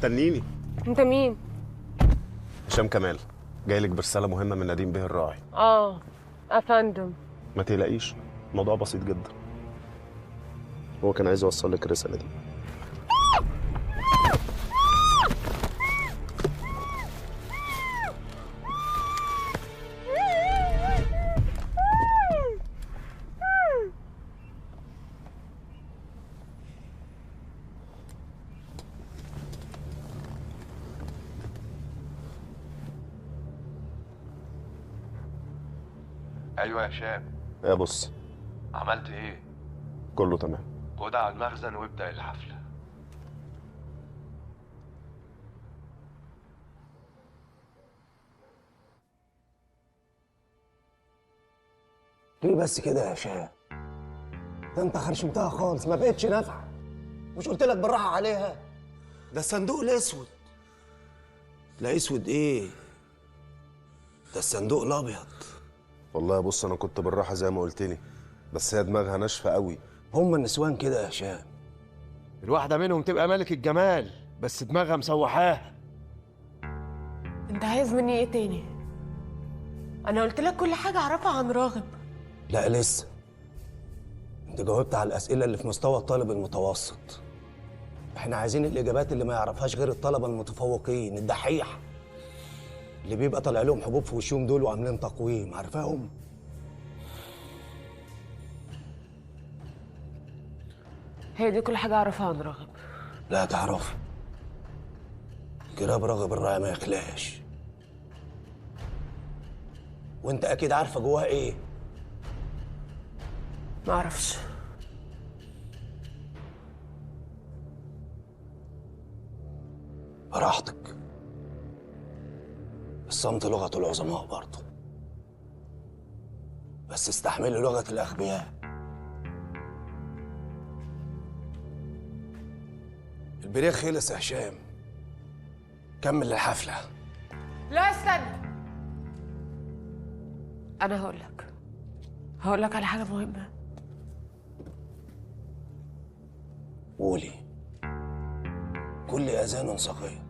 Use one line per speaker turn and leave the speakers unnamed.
استنيني.
انت مين؟
هشام كمال، جاي لك برساله مهمه من نديم به الراعي.
افندم.
ما تقلقيش، الموضوع بسيط جدا. هو كان عايز يوصل لك الرساله دي.
ايوه يا هشام.
يا بص،
عملت ايه؟
كله تمام.
خدها على المخزن وابدأ الحفلة.
ليه بس كده يا هشام؟ ده انت خرشمتها خالص، ما بقتش نافعه. مش قلت لك بالراحه عليها؟ ده الصندوق الاسود. لا اسود ايه؟ ده الصندوق الابيض.
والله بص، انا كنت بالراحه زي ما قلت لي، بس هي دماغها ناشفه قوي.
هم النسوان كده يا هشام.
الواحدة منهم تبقى ملك الجمال بس دماغها مسوحاها.
انت عايز مني ايه تاني؟ انا قلت لك كل حاجه اعرفها عن راغب.
لا لسه. انت جاوبت على الاسئله اللي في مستوى الطالب المتوسط. احنا عايزين الاجابات اللي ما يعرفهاش غير الطلبه المتفوقين، الدحيح اللي بيبقى طالع لهم حبوب في وشهم دول وعاملين تقويم، عارفاهم؟
هي دي كل حاجه اعرفها عن راغب.
لا تعرف، جراب راغب الراعي ما يخلاش. وانت اكيد عارفه جواه ايه.
ما اعرفش.
براحتك، الصمت لغة العظماء برضه، بس استحملي لغة الأغبياء. البريق خلص يا هشام، كمل الحفلة.
لا استنى، انا هقول لك على حاجه مهمه.
قولي. كل أذان صغير.